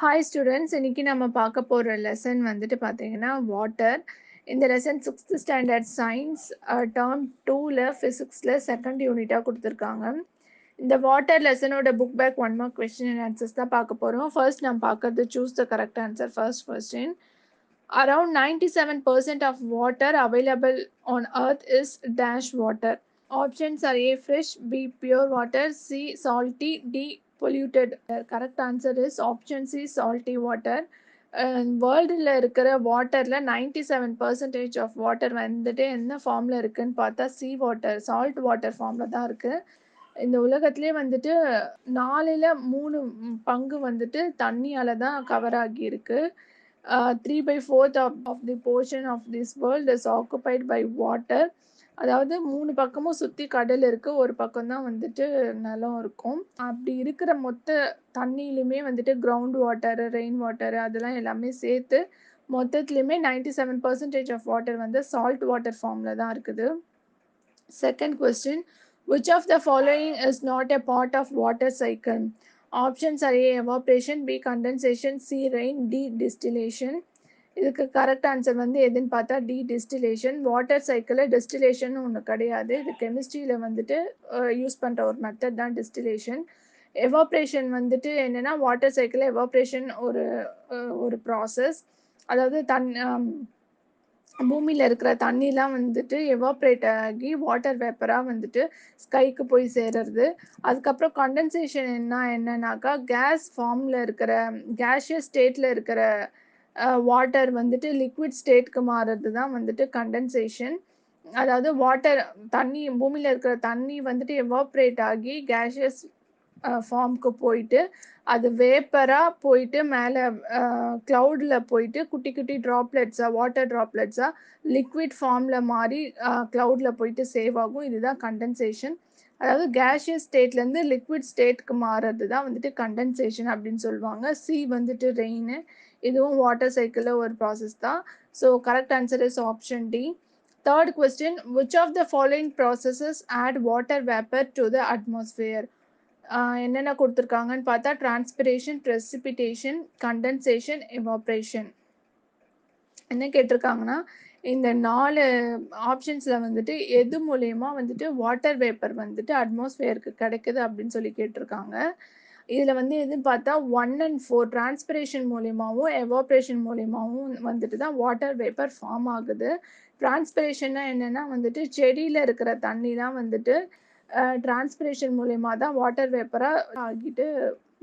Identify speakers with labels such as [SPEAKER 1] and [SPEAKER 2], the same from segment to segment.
[SPEAKER 1] Hi students, இன்னைக்கு நம்ம பார்க்க போகிற லெசன் வந்துட்டு பார்த்தீங்கன்னா வாட்டர். இந்த lesson 6th standard science term 2ல் ஃபிசிக்ஸில் செகண்ட் யூனிட்டாக கொடுத்துருக்காங்க. இந்த வாட்டர் லெசனோட book back 1 mark question and answers தான் பார்க்க போகிறோம். ஃபர்ஸ்ட் நம்ம பார்க்கறது choose the correct answer. First question, around 97% of water available on earth is dash water. Options are A fresh, B pure water, C salty, D polluted. The correct answer is option C salty water. வேர்ல்டில் இருக்கிற வாட்டரில் 97% of water வந்துட்டு என்ன ஃபார்மில் இருக்குதுன்னு பார்த்தா C water, salt water ஃபார்மில் தான் இருக்குது. இந்த உலகத்திலே வந்துட்டு 4/3 பங்கு வந்துட்டு தண்ணியால் தான் கவர் ஆகியிருக்கு. 3/4 of the portion of this world is occupied by water. அதாவது 3 பக்கமும் சுற்றி கடல் இருக்குது, ஒரு பக்கம் தான் வந்துட்டு நிலம் இருக்கும். அப்படி இருக்கிற மொத்த தண்ணியிலுமே வந்துட்டு கிரவுண்ட் வாட்டர், ரெயின் வாட்டர் அதெல்லாம் எல்லாமே சேர்த்து மொத்தத்துலேயுமே 97% ஆஃப் வாட்டர் வந்து சால்ட் வாட்டர் ஃபார்மில் தான் இருக்குது. Second question, which of the following is not a part of water cycle? Options are A evaporation, B condensation, C rain, D distillation. இதுக்கு correct answer வந்து எதுன்னு பார்த்தா டி டிஸ்டிலேஷன். வாட்டர் சைக்கிளில் distillation ஒன்று கிடையாது. இது கெமிஸ்ட்ரியில் வந்துட்டு யூஸ் பண்ணுற ஒரு மெத்தட் தான் டிஸ்டிலேஷன். எவாப்ரேஷன் வந்துட்டு என்னென்னா வாட்டர் சைக்கிளில் எவாப்ரேஷன் ஒரு ப்ராசஸ். அதாவது பூமியில் இருக்கிற தண்ணிலாம் வந்துட்டு எவாப்ரேட் ஆகி வாட்டர் வேப்பராக வந்துட்டு ஸ்கைக்கு போய் சேருறது. அதுக்கப்புறம் கண்டென்சேஷன் என்னன்னாக்கா கேஸ் ஃபார்மில் இருக்கிற கேஷியஸ் ஸ்டேட்டில் இருக்கிற வாட்டர் வந்துட்டு லிக்விட் ஸ்டேட்க்கு மாறுறது தான் வந்துட்டு கண்டென்சேஷன். அதாவது வாட்டர் தண்ணி பூமியில் இருக்கிற தண்ணி வந்துட்டு எவாப்ரேட் ஆகி கேஷியஸ் ஃபார்முக்கு போயிட்டு அது வேப்பராக போயிட்டு மேலே க்ளவுடில் போயிட்டு குட்டி குட்டி ட்ராப்லெட்ஸாக வாட்டர் ட்ராப்லெட்ஸாக லிக்விட் ஃபார்மில் மாறி க்ளவுடில் போயிட்டு சேவ் ஆகும். இதுதான் கண்டென்சேஷன். அதாவது கேஷியஸ் ஸ்டேட்லேருந்து லிக்விட் ஸ்டேட்க்கு மாறுறது தான் வந்துட்டு கண்டென்சேஷன் அப்படின்னு சொல்லுவாங்க. சி வந்துட்டு ரெயின். இதுவும் வாட்டர் சைக்கிளில் ஒரு ப்ராசஸ் தான். So correct answer is option D. Third question, which of the following processes add water vapor to the atmosphere? என்னென்ன கொடுத்துருக்காங்கன்னு பார்த்தா டிரான்ஸ்பிரேஷன், ப்ரெசிபிட்டேஷன், கண்டென்சேஷன், எவாப்ரேஷன். என்ன கேட்டிருக்காங்கன்னா இந்த 4 ஆப்ஷன்ஸில் வந்துட்டு எது மூலயமா வந்துட்டு வாட்டர் வேப்பர் வந்துட்டு அட்மாஸ்ஃபியருக்கு கிடைக்குது அப்படின்னு சொல்லி கேட்டிருக்காங்க. இதில் வந்து எதுன்னு பார்த்தா 1 and 4 டிரான்ஸ்பிரேஷன் மூலியமாகவும் எவாப்ரேஷன் மூலியமாகவும் வந்துட்டு தான் வாட்டர் வேப்பர் ஃபார்ம் ஆகுது. டிரான்ஸ்பிரேஷன்னா என்னென்னா வந்துட்டு செடியில் இருக்கிற தண்ணி தான் வந்துட்டு டிரான்ஸ்பிரேஷன் மூலயமா தான் வாட்டர் வேப்பராக ஆகிட்டு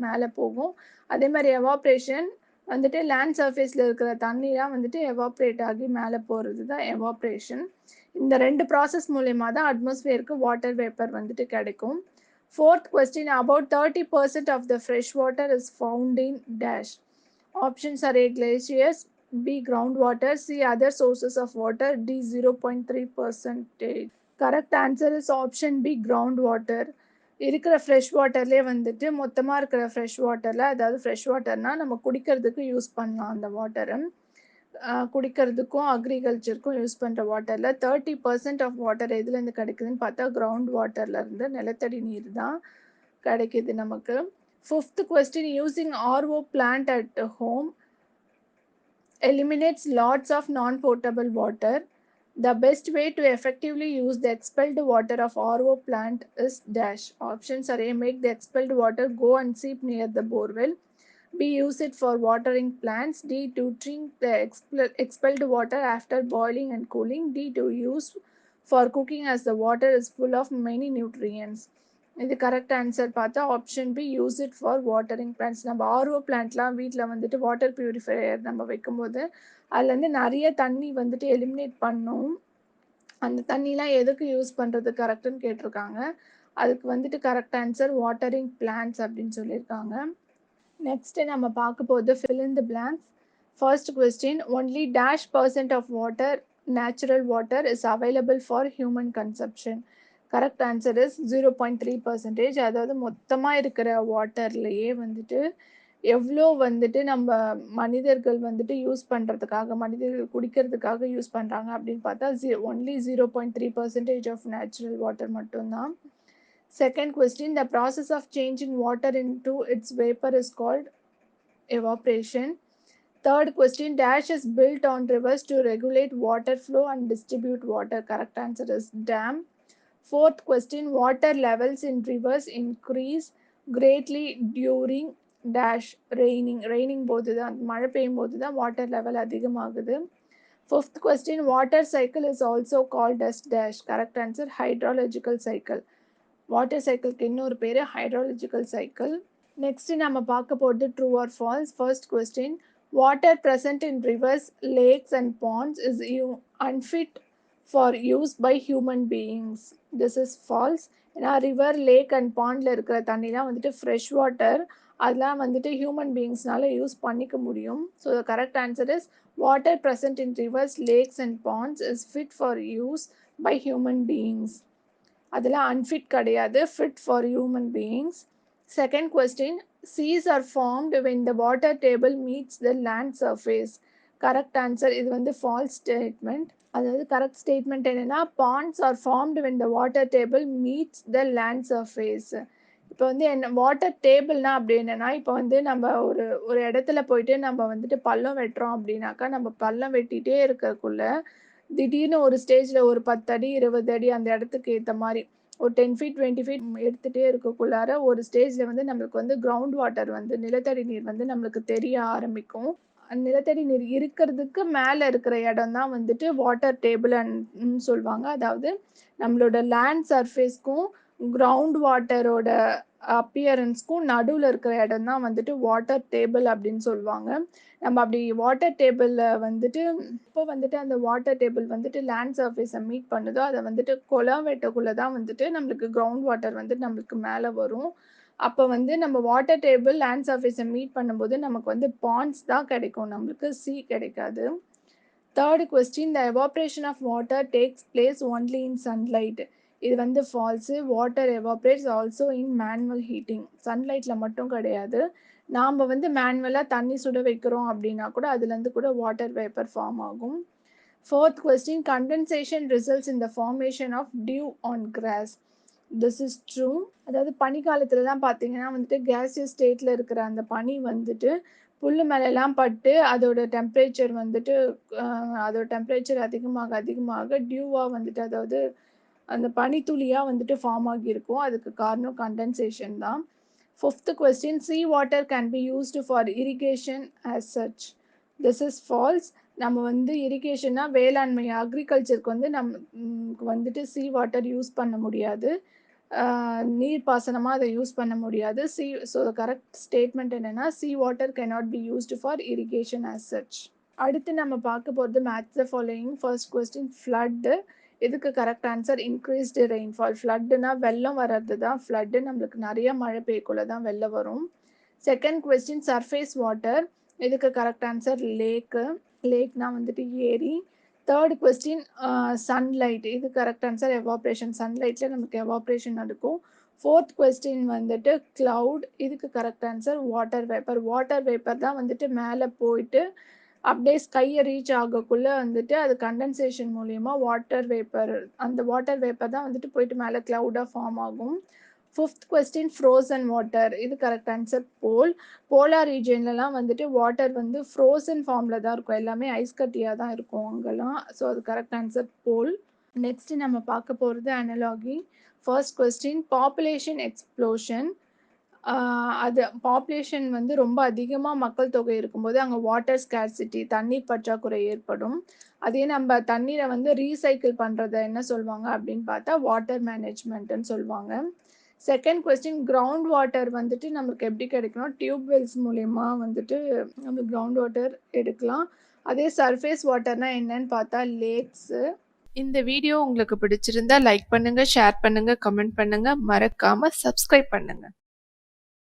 [SPEAKER 1] மேலே போகும். அதே மாதிரி எவாப்ரேஷன் வந்துட்டு லேண்ட் சர்ஃபேஸில் இருக்கிற தண்ணிலாம் வந்துட்டு எவாப்ரேட் ஆகி மேலே போகிறது தான் எவாப்ரேஷன். இந்த 2 ப்ராசஸ் மூலயமா தான் அட்மாஸ்ஃபியருக்கு வாட்டர் வேப்பர் வந்துட்டு கிடைக்கும். Fourth question, about 30% of the fresh water is found in dash. Options are A glaciers, B groundwater, C other sources of water, D 0.3%. Correct answer is option B ground water. இருக்கிற fresh வாட்டர்லேயே வந்துட்டு மொத்தமாக இருக்கிற fresh வாட்டரில், அதாவது fresh வாட்டர்னால் நம்ம குடிக்கிறதுக்கு use பண்ணலாம். அந்த வாட்டரை குடிக்கிறதுக்கும் அக்ரிகல்ச்சருக்கும் யூஸ் பண்ணுற வாட்டரில் 30% ஆஃப் வாட்டர் எதுலேருந்து கிடைக்குதுன்னு பார்த்தா கிரவுண்ட் வாட்டர்லேருந்து நிலத்தடி நீர் தான் கிடைக்கிது நமக்கு. Fifth question, using RO plant at home eliminates lots of non-potable water. The best way to effectively use the expelled water of RO plant is dash. Options are A make the expelled water go and seep near the borewell, B use it for watering plants, D to drink the expelled water after boiling and cooling, D to use for cooking as the water is full of many nutrients. இது correct answer பார்த்தா option B use it for watering plants. நம்ம RO பிளான்ட்லாம் வீட்டில் வந்துட்டு water purifier நம்ம வைக்கும்போது அதுலேருந்து நிறைய தண்ணி வந்துட்டு எலிமினேட் பண்ணும். அந்த தண்ணிலாம் எதுக்கு யூஸ் பண்ணுறது கரெக்டுன்னு கேட்டிருக்காங்க. அதுக்கு வந்துட்டு கரெக்ட் ஆன்சர் வாட்டரிங் பிளான்ட்ஸ் அப்படின்னு சொல்லியிருக்காங்க. நெக்ஸ்ட்டு நம்ம பார்க்க போது fill in the blanks. First question, only dash % of water, natural water is available for human consumption. Correct answer is 0.3%. அதாவது மொத்தமாக இருக்கிற வாட்டர்லேயே வந்துட்டு எவ்வளோ வந்துட்டு நம்ம மனிதர்கள் வந்துட்டு யூஸ் பண்ணுறதுக்காக, மனிதர்கள் குடிக்கிறதுக்காக யூஸ் பண்ணுறாங்க அப்படின்னு பார்த்தா ஒன்லி 0.3% ஆஃப் நேச்சுரல் வாட்டர் மட்டும்தான். Second question, the process of changing water into its vapor is called evaporation. Third question, dash is built on rivers to regulate water flow and distribute water. Correct answer is dam. Fourth question, water levels in rivers increase greatly during dash raining. Raining போது தான், மழை பெய்யும் போது தான் water level அதிகமாகுது. Fifth question, water cycle is also called as dash. Correct answer, hydrological cycle. Water சைக்கிள்க்கு இன்னொரு பேர் ஹைட்ராலஜிக்கல் சைக்கிள். நெக்ஸ்ட் நம்ம பார்க்க போகிறது true or false. First question, water present in rivers, lakes and ponds is unfit for use by human beings. This is false. ஏன்னா river, lakh and பாண்டில் இருக்கிற தண்ணிலாம் வந்துட்டு ஃப்ரெஷ் வாட்டர், அதெல்லாம் வந்துட்டு ஹியூமன் பீயிங்ஸ்னால யூஸ் பண்ணிக்க முடியும். So the correct answer is water present in rivers, lakes and ponds is fit for use by human beings. அதெல்லாம் அன்ஃபிட் கிடையாது, fit for human beings. Second question, seas are formed when the water table meets the land surface. Correct answer, இது வந்து false statement. அதாவது correct statement என்னென்னா, ponds are formed when the water table meets the land surface. இப்போ வந்து என்ன water டேபிள்னா அப்படி என்னென்னா, இப்போ வந்து நம்ம ஒரு இடத்துல போயிட்டு நம்ம வந்துட்டு பள்ளம் வெட்டுறோம் அப்படின்னாக்கா, நம்ம பள்ளம் வெட்டிகிட்டே இருக்கக்குள்ள திடீர்னு ஒரு ஸ்டேஜில் ஒரு 10 அடி 20 அடி அந்த இடத்துக்கு ஏற்ற மாதிரி ஒரு 10 ஃபீட் 20 ஃபீட் எடுத்துகிட்டே இருக்கக்குள்ளார ஒரு ஸ்டேஜில் வந்து நம்மளுக்கு வந்து கிரவுண்ட் வாட்டர் வந்து நிலத்தடி நீர் வந்து நம்மளுக்கு தெரிய ஆரம்பிக்கும். நிலத்தடி நீர் இருக்கிறதுக்கு மேலே இருக்கிற இடம் தான் வந்துட்டு வாட்டர் டேபிள்னு சொல்லுவாங்க. அதாவது நம்மளோட லேண்ட் சர்ஃபேஸ்க்கும் கிரவுண்ட் வாட்டரோட அப்பியரன்ஸ்க்கும் நடுவில் இருக்கிற இடம் தான் வந்துட்டு வாட்டர் டேபிள் அப்படின்னு சொல்லுவாங்க. நம்ம அப்படி வாட்டர் டேபிளில் வந்துட்டு இப்போ வந்துட்டு அந்த வாட்டர் டேபிள் வந்துட்டு லேண்ட் சர்ஃபேஸை மீட் பண்ணுதோ, அதை வந்துட்டு குளம் வெட்டக்குள்ளே தான் வந்துட்டு நம்மளுக்கு கிரவுண்ட் வாட்டர் வந்து நம்மளுக்கு மேலே வரும். அப்போ வந்து நம்ம வாட்டர் டேபிள் லேண்ட் சர்ஃபேஸை மீட் பண்ணும்போது நமக்கு வந்து பாண்ட்ஸ் தான் கிடைக்கும், நம்மளுக்கு சி கிடைக்காது. Third question, the evaporation of water takes place only in sunlight. இது வந்து false. Water evaporates also in manual heating. சன்லைட்டில் மட்டும் கிடையாது, நாம் வந்து மேனுவலாக தண்ணி சுட வைக்கிறோம் அப்படின்னா கூட அதுலேருந்து கூட வாட்டர் வேப்பர் ஃபார்ம் ஆகும். Fourth question, condensation results in the formation of dew on grass. This is true. அதாவது பனிக்காலத்துலலாம் பார்த்தீங்கன்னா வந்துட்டு கேசியஸ் ஸ்டேட்டில் இருக்கிற அந்த பனி வந்துட்டு புல் மேலெல்லாம் பட்டு அதோட டெம்பரேச்சர் வந்துட்டு அதிகமாக டியூவாக வந்துட்டு, அதாவது அந்த பனித்துளியாக வந்துட்டு ஃபார்ம் ஆகியிருக்கும். அதுக்கு காரணம் கண்டென்சேஷன் தான். Fifth question, sea water can be used for irrigation as such. This is false. நம்ம வந்து இரிகேஷன்னா வேளாண்மை, அக்ரிகல்ச்சருக்கு வந்து நமக்கு வந்துட்டு சீ வாட்டர் யூஸ் பண்ண முடியாது, நீர் பாசனமாக அதை யூஸ் பண்ண முடியாது. ஸோ கரெக்ட் ஸ்டேட்மெண்ட் என்னென்னா, sea water cannot be used for irrigation as such. அடுத்து நம்ம பார்க்க போகிறது match the following. First question, flood. இதுக்கு கரெக்ட் ஆன்சர் இன்க்ரீஸ்டு ரெயின்ஃபால். ஃப்ளட்டுனா வெள்ளம் வர்றது தான் ஃப்ளட்டு, நம்மளுக்கு நிறைய மழை பெய்யக்குள்ள தான் வெள்ளம் வரும். Second question, surface water. இதுக்கு கரெக்ட் ஆன்சர் லேக்கு. லேக்னா வந்துட்டு ஏரி. Third question, sunlight. இது கரெக்ட் ஆன்சர் எவாப்ரேஷன். சன்லைட்டில் நமக்கு எவாப்ரேஷன் நடக்கும். ஃபோர்த் கொஸ்டின் வந்துட்டு க்ளவுட். இதுக்கு correct answer water vapour. Water vapour தான் வந்துட்டு மேலே போயிட்டு அப்படியே ஸ்கையை ரீச் ஆகக்குள்ளே வந்துட்டு அது கண்டென்சேஷன் மூலயமா அந்த வாட்டர் வேப்பர் தான் வந்துட்டு போயிட்டு மேலே க்ளவுடாக ஃபார்ம் ஆகும். Fifth question, frozen water. இது கரெக்ட் ஆன்சர் போலார் ரீஜன்லலாம் வந்துட்டு வாட்டர் வந்து ஃப்ரோசன் ஃபார்மில் தான் இருக்கும், எல்லாமே ஐஸ் கட்டியாக தான் இருக்கும் அங்கெல்லாம். ஸோ அது கரெக்ட் ஆன்சர் போல். நெக்ஸ்ட் நம்ம பார்க்க போகிறது analogy. First question, population explosion. அது பாப்புலேஷன் வந்து ரொம்ப அதிகமாக மக்கள் தொகை இருக்கும்போது அங்கே வாட்டர் ஸ்கேர்சிட்டி, தண்ணீர் பற்றாக்குறை ஏற்படும். அதே நம்ம தண்ணீரை வந்து ரீசைக்கிள் பண்ணுறதை என்ன சொல்லுவாங்க அப்படின்னு பார்த்தா வாட்டர் மேனேஜ்மெண்ட்டுன்னு சொல்லுவாங்க. செகண்ட் கொஸ்டின், கிரவுண்ட் வாட்டர் வந்துட்டு நமக்கு எப்படி கிடைக்கணும், டியூப்வெல்ஸ் மூலயமா வந்துட்டு நம்ம கிரவுண்ட் வாட்டர் எடுக்கலாம். அதே சர்ஃபேஸ் வாட்டர்னா என்னன்னு பார்த்தா லேக்ஸு.
[SPEAKER 2] இந்த வீடியோ உங்களுக்கு பிடிச்சிருந்தா லைக் பண்ணுங்க, ஷேர் பண்ணுங்க, கமெண்ட் பண்ணுங்க, மறக்காம சப்ஸ்கிரைப் பண்ணுங்க.